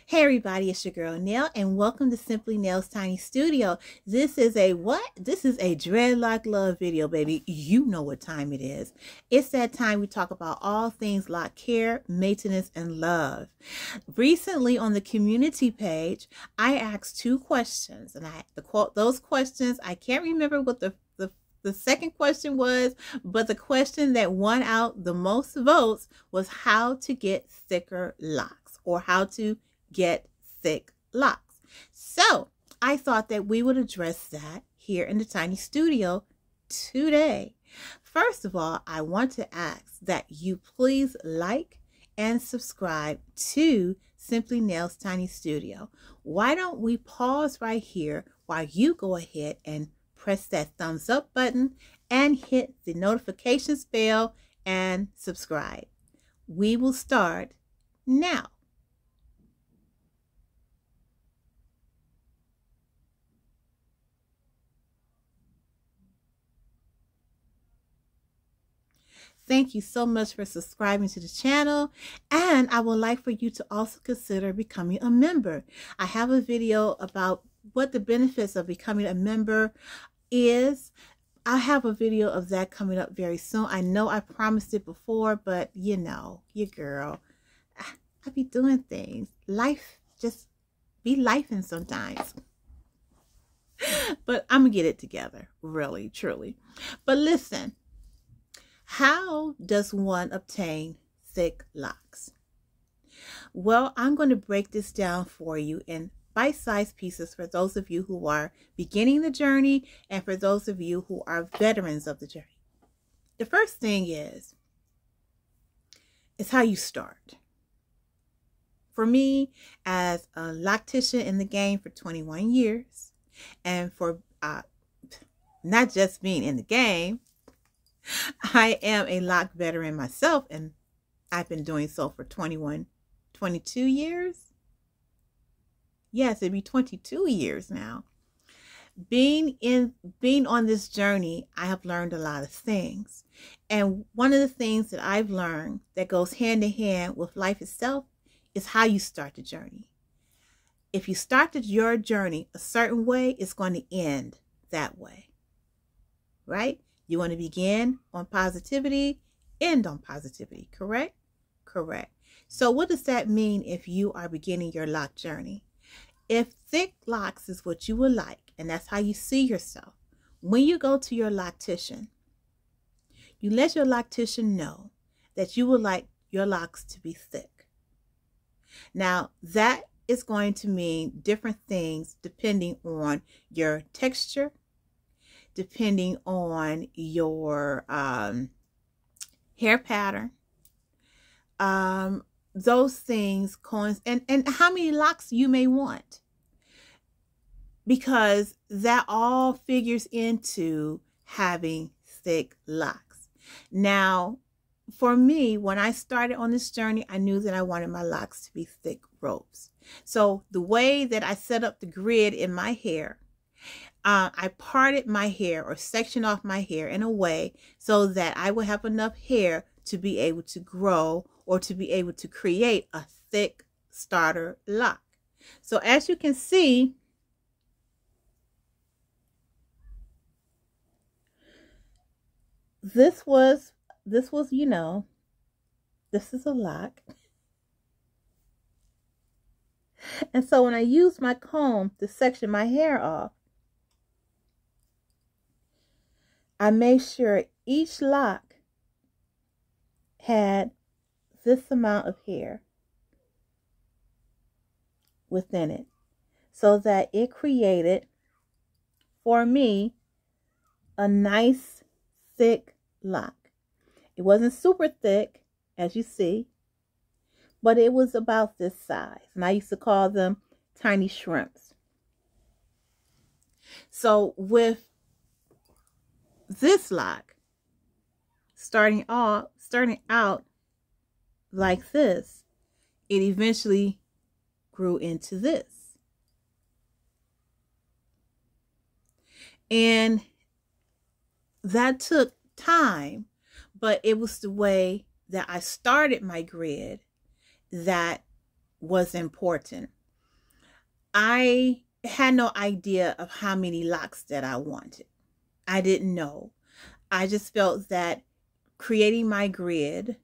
Hey everybody, it's your girl Nell and welcome to Simply Nell's Tiny Studio. This is a what? This is a dreadlock love video, baby. You know what time it is. It's that time we talk about all things lock care, maintenance, and love. Recently on the community page, I asked two questions and I had to quote those questions. I can't remember what the second question was, but the question that won out the most votes was how to get thicker locks or how to get thick locks. So I thought that we would address that here in the tiny studio today. First of all, I want to ask that you please like and subscribe to Simply Nell's Tiny Studio. Why don't we pause right here while you go ahead and press that thumbs up button and hit the notifications bell and subscribe. We will start now. Thank you so much for subscribing to the channel, and I would like for you to also consider becoming a member. I have a video about what the benefits of becoming a member is. I have a video of that coming up very soon. I know I promised it before, but you know, your girl, I be doing things. Life just be lifing sometimes. But I'm gonna get it together, really, truly. But listen. How does one obtain thick locks? Well, I'm going to break this down for you in bite-sized pieces for those of you who are beginning the journey and for those of you who are veterans of the journey. The first thing is how you start. For me, as a loctician in the game for 21 years, and for not just being in the game, I am a lock veteran myself, and I've been doing so for 22 years. Yes, it'd be 22 years now. Being on this journey, I have learned a lot of things. And one of the things that I've learned that goes hand in hand with life itself is how you start the journey. If you started your journey a certain way, it's going to end that way, right? You want to begin on positivity, end on positivity, correct? Correct. So what does that mean if you are beginning your lock journey? If thick locks is what you would like, and that's how you see yourself, when you go to your loctician, you let your loctician know that you would like your locks to be thick. Now, that is going to mean different things depending on your texture, depending on your hair pattern, those things, and how many locks you may want, because that all figures into having thick locks. Now, for me, when I started on this journey, I knew that I wanted my locks to be thick ropes. So the way that I set up the grid in my hair, I parted my hair or sectioned off my hair in a way so that I would have enough hair to be able to grow or to be able to create a thick starter lock. So as you can see, this was, you know, this is a lock. And so when I used my comb to section my hair off, I made sure each lock had this amount of hair within it so that it created, for me, a nice thick lock. It wasn't super thick, as you see, but it was about this size. And I used to call them tiny shrimps. So with this lock, starting out like this, it eventually grew into this. And that took time, but it was the way that I started my grid that was important. I had no idea of how many locks that I wanted. I didn't know. I just felt that creating my grid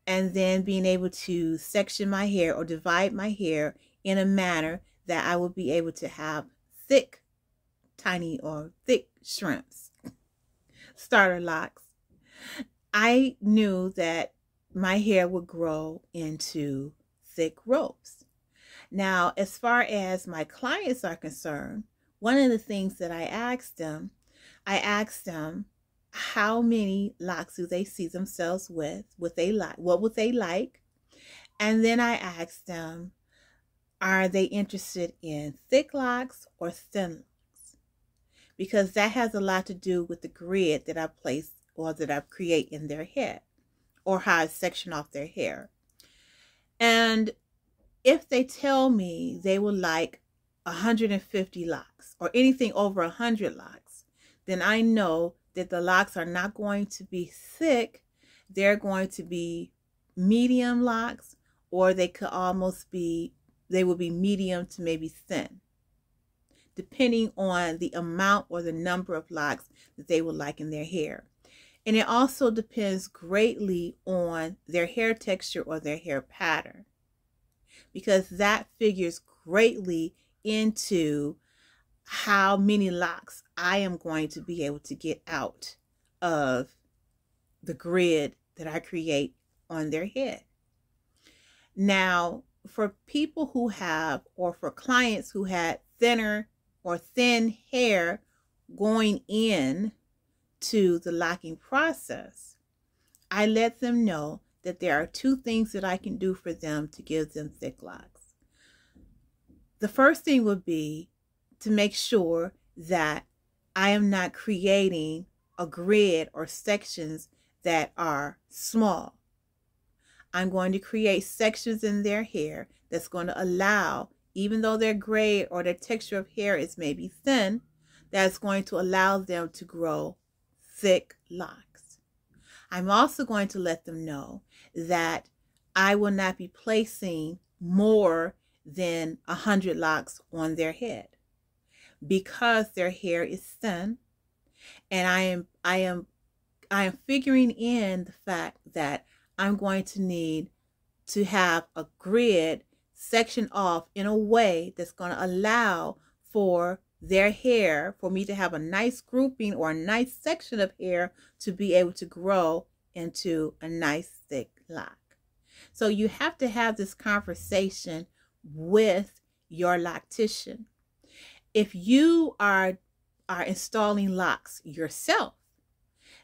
and then being able to section my hair or divide my hair in a manner that I would be able to have thick, tiny or thick shrimps, starter locks. I knew that my hair would grow into thick ropes. Now, as far as my clients are concerned, one of the things that I asked them how many locks do they see themselves with? What would they like? And then I asked them, are they interested in thick locks or thin locks? Because that has a lot to do with the grid that I place or that I create in their head, or how I section off their hair. And if they tell me they would like 150 locks or anything over 100 locks, then I know that the locks are not going to be thick. They're going to be medium locks, or they would be medium to maybe thin, depending on the amount or the number of locks that they would like in their hair. And it also depends greatly on their hair texture or their hair pattern, because that figures greatly into how many locks I am going to be able to get out of the grid that I create on their head. Now, for people who have, or for clients who had thinner or thin hair going in to the locking process, I let them know that there are two things that I can do for them to give them thick locks. The first thing would be to make sure that I am not creating a grid or sections that are small. I'm going to create sections in their hair that's going to allow, even though their grade or their texture of hair is maybe thin, that's going to allow them to grow thick locks. I'm also going to let them know that I will not be placing more than 100 locks on their head, because their hair is thin, and I am figuring in the fact that I'm going to need to have a grid sectioned off in a way that's going to allow for their hair, for me to have a nice grouping or a nice section of hair to be able to grow into a nice thick lock. So you have to have this conversation with your loctician. If you are installing locks yourself,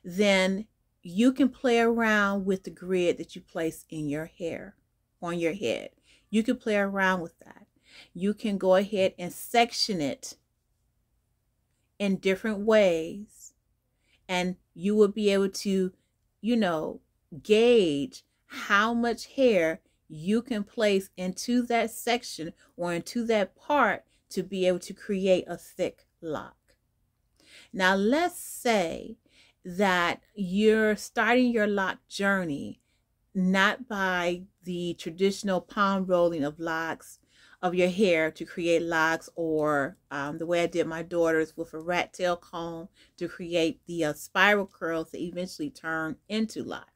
then you can play around with the grid that you place in your hair, on your head. You can play around with that. You can go ahead and section it in different ways, and you will be able to, gauge how much hair you can place into that section or into that part to be able to create a thick lock. Now, let's say that you're starting your lock journey not by the traditional palm rolling of locks of your hair to create locks, or the way I did my daughters with a rat tail comb to create the spiral curls that eventually turn into locks.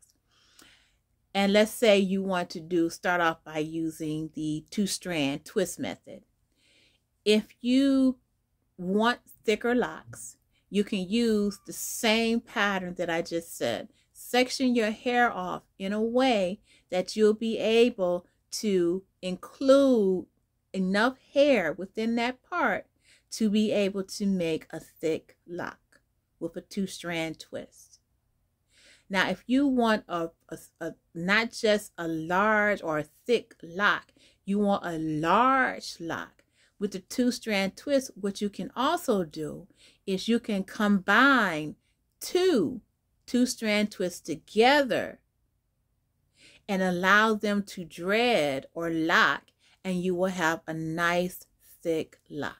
And let's say you want to start off by using the 2-strand twist method. If you want thicker locks, you can use the same pattern that I just said. Section your hair off in a way that you'll be able to include enough hair within that part to be able to make a thick lock with a 2-strand twist. Now, if you want a not just a large or a thick lock, you want a large lock with the 2-strand twist, what you can also do is you can combine 2-strand twists together and allow them to dread or lock, and you will have a nice thick lock.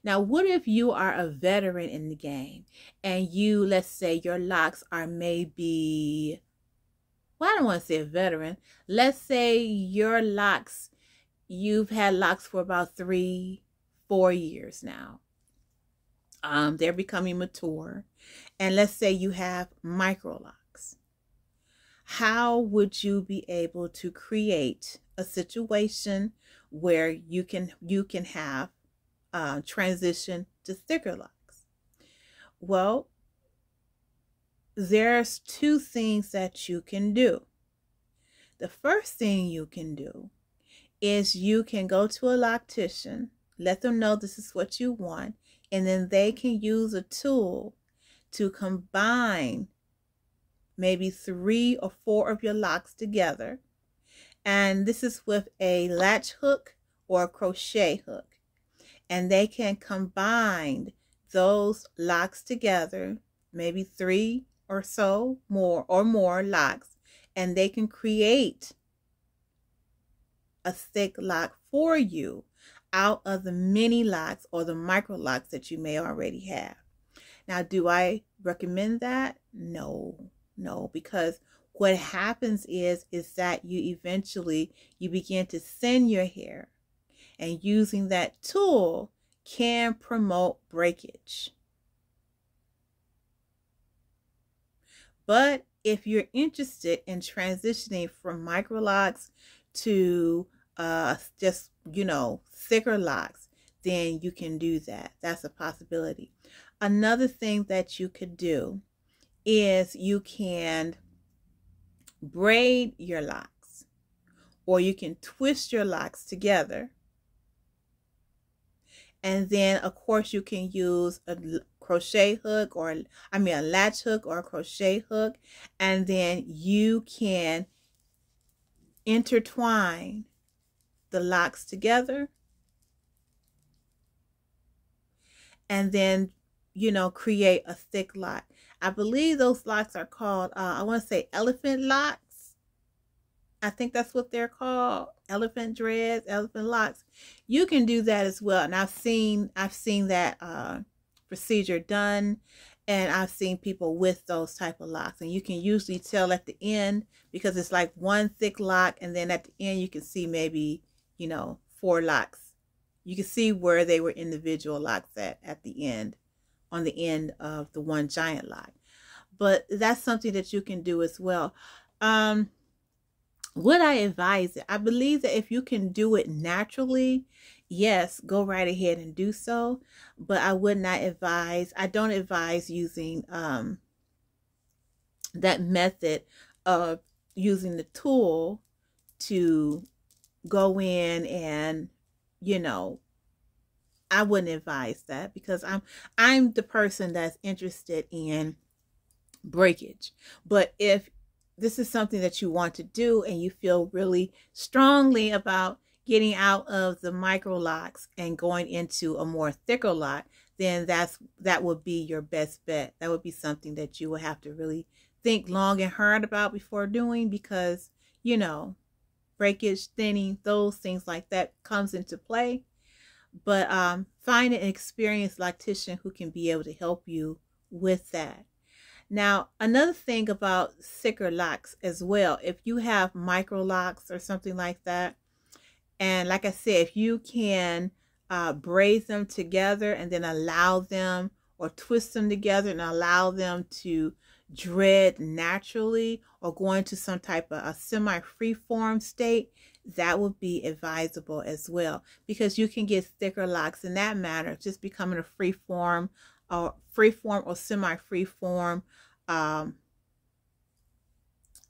Now, what if you are a veteran in the game and let's say your locks are maybe, well, I don't want to say a veteran. Let's say your locks you've had locks for about 3-4 years now. They're becoming mature. And let's say you have micro locks. How would you be able to create a situation where you can have transition to thicker locks? Well, there's 2 things that you can do. The first thing you can do is you can go to a loctician, let them know this is what you want, and then they can use a tool to combine maybe 3 or 4 of your locks together. And this is with a latch hook or a crochet hook. And they can combine those locks together, maybe 3 or so more locks, and they can create a thick lock for you out of the mini locks or the micro locks that you may already have. Now, do I recommend that? No, because what happens is that you begin to thin your hair, and using that tool can promote breakage. But if you're interested in transitioning from micro locks to just, thicker locks, then you can do that. That's a possibility. Another thing that you could do is you can braid your locks, or you can twist your locks together. And then, of course, you can use a crochet hook a latch hook or a crochet hook. And then you can intertwine the locks together. And then, create a thick lock. I believe those locks are called, I want to say elephant locks. I think that's what they're called. Elephant dreads, elephant locks. You can do that as well. And I've seen that procedure done, and I've seen people with those type of locks. And you can usually tell at the end, because it's like one thick lock, and then at the end you can see maybe, 4 locks. You can see where they were individual locks at the end, on the end of the one giant lock. But that's something that you can do as well. Would I advise it? I believe that if you can do it naturally, yes, go right ahead and do so. But I would not advise, I don't advise using that method of using the tool to go in and, I wouldn't advise that, because I'm the person that's interested in breakage. But if this is something that you want to do and you feel really strongly about getting out of the micro locks and going into a more thicker lock, then that would be your best bet. That would be something that you would have to really think long and hard about before doing, because, breakage, thinning, those things like that comes into play. But find an experienced loctician who can be able to help you with that. Now, another thing about thicker locks as well, if you have micro locks or something like that, and like I said, if you can braid them together and then allow them, or twist them together and allow them to dread naturally, or go into some type of a semi-free-form state, that would be advisable as well, because you can get thicker locks in that manner, just becoming a free-form or semi-free-form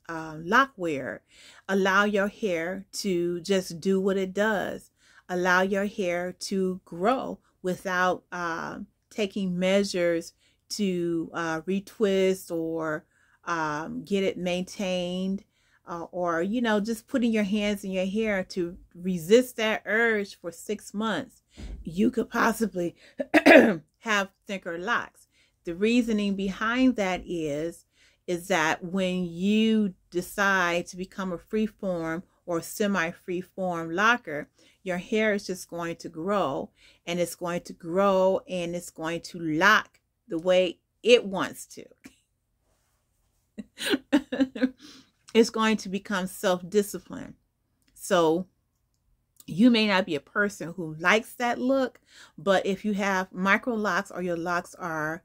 lock wear. Allow your hair to just do what it does. Allow your hair to grow without taking measures to retwist or get it maintained, or just putting your hands in your hair to resist that urge for 6 months. You could possibly have thicker locks. The reasoning behind that is that when you decide to become a free-form or semi-free-form locker, your hair is just going to grow, and it's going to grow, and it's going to lock the way it wants to. It's going to become self-discipline. So You may not be a person who likes that look, but if you have micro locks or your locks are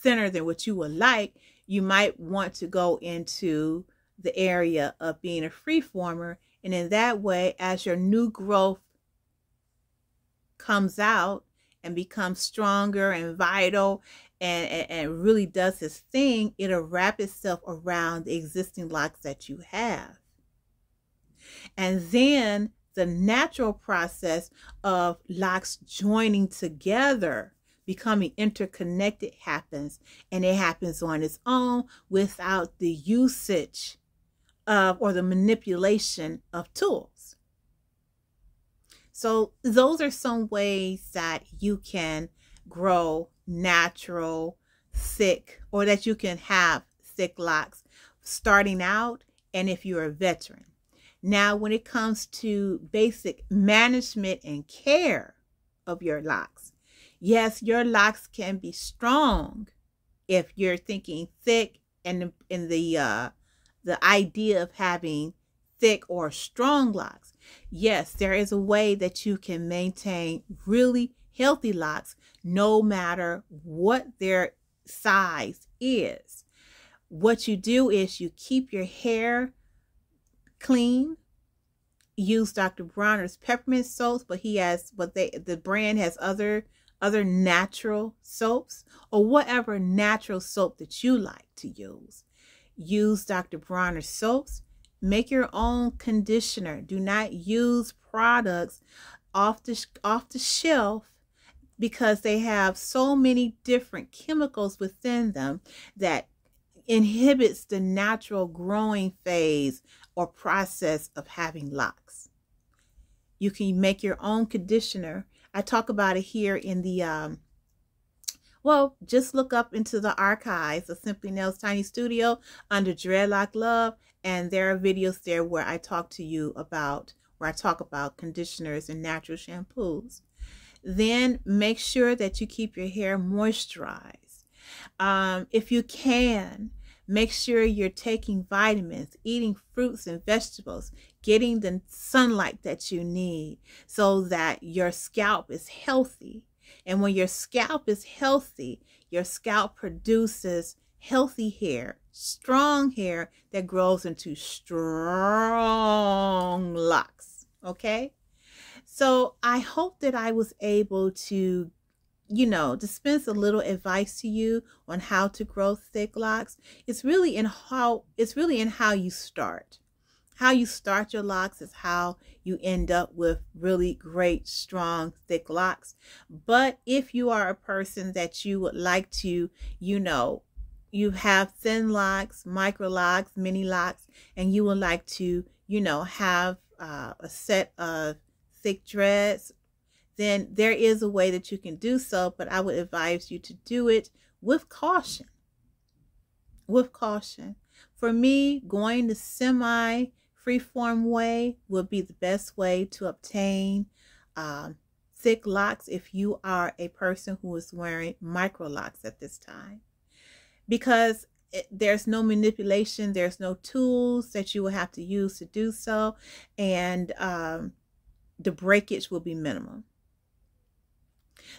thinner than what you would like, you might want to go into the area of being a freeformer. And in that way, as your new growth comes out and becomes stronger and vital and really does its thing, it'll wrap itself around the existing locks that you have. And then the natural process of locks joining together, becoming interconnected happens, and it happens on its own without the usage of or the manipulation of tools. So those are some ways that you can grow natural, thick, or that you can have thick locks starting out, and if you're a veteran. Now, when it comes to basic management and care of your locks, yes, your locks can be strong if you're thinking thick and in the idea of having thick or strong locks. Yes, there is a way that you can maintain really healthy locks no matter what their size is. What you do is you keep your hair clean. Use Dr. Bronner's peppermint soaps, but the brand has other natural soaps, or whatever natural soap that you like to use. Use Dr. Bronner's soaps. Make your own conditioner. Do not use products off the shelf, because they have so many different chemicals within them that inhibits the natural growing phase or process of having locks. You can make your own conditioner. I talk about it here in the well, just look up into the archives of Simply Nell's Tiny Studio under Dreadlock Love, and there are videos there where I talk about conditioners and natural shampoos. Then make sure that you keep your hair moisturized. If you can, make sure you're taking vitamins, eating fruits and vegetables, getting the sunlight that you need so that your scalp is healthy. And when your scalp is healthy, your scalp produces healthy hair, strong hair that grows into strong locks. Okay? So I hope that I was able to, dispense a little advice to you on how to grow thick locks. It's really in how you start. How you start your locks is how you end up with really great, strong, thick locks. But if you are a person that you would like to, you have thin locks, micro locks, mini locks, and you would like to, have a set of thick dreads, then there is a way that you can do so, but I would advise you to do it with caution. With caution. For me, going the semi-freeform way would be the best way to obtain thick locks if you are a person who is wearing micro locks at this time. Because there's no manipulation, there's no tools that you will have to use to do so, and the breakage will be minimum.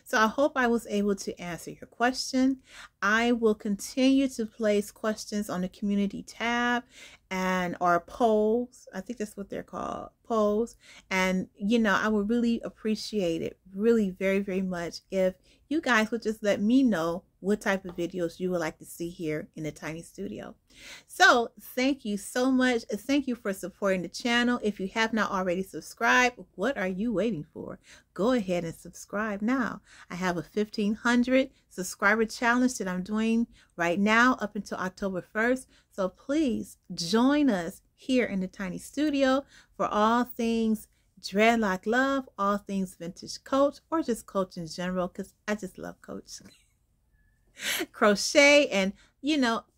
So I hope I was able to answer your question. I will continue to place questions on the community tab or polls. I think that's what they're called, polls. And, I would really appreciate it, really very, very much, if you guys would just let me know what type of videos you would like to see here in the Tiny Studio. So thank you so much. Thank you for supporting the channel. If you have not already subscribed, what are you waiting for? Go ahead and subscribe now. I have a 1,500 subscriber challenge that I'm doing right now up until October 1st. So please join us here in the Tiny Studio for all things Dreadlock Love, all things vintage coach, or just coach in general, because I just love coach. Crochet and,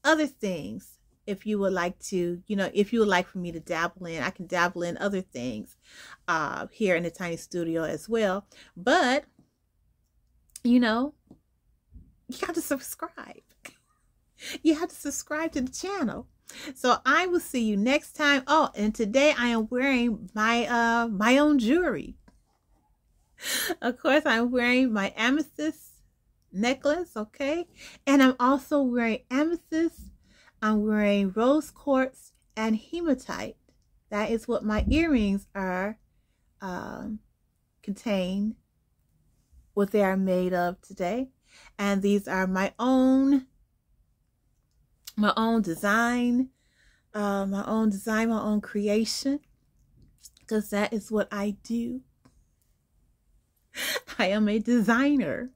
other things. If you would like to, if you would like for me to dabble in, I can dabble in other things here in the Tiny Studio as well. But, you have to subscribe. You have to subscribe to the channel. So I will see you next time. Oh, and today I am wearing my own jewelry. Of course, I'm wearing my amethyst necklace, okay? And I'm also wearing amethyst. I'm wearing rose quartz and hematite. That is what my earrings are contain, what they are made of today. And these are my own design, my own creation, because that is what I do. I am a designer.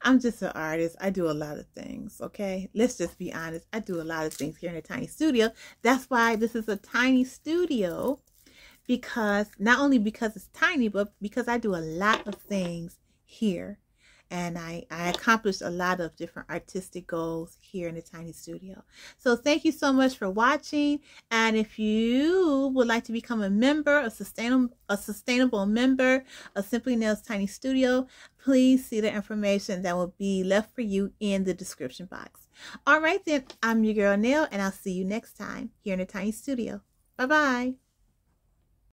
I'm just an artist. I do a lot of things, okay? Let's just be honest. I do a lot of things here in a tiny studio. That's why this is a tiny studio, because not only because it's tiny, but because I do a lot of things here. And I accomplished a lot of different artistic goals here in the tiny studio. So thank you so much for watching. And if you would like to become a member, a sustainable member of Simply Nell's Tiny Studio, please see the information that will be left for you in the description box. All right then, I'm your girl Nell, and I'll see you next time here in the tiny studio. Bye-bye.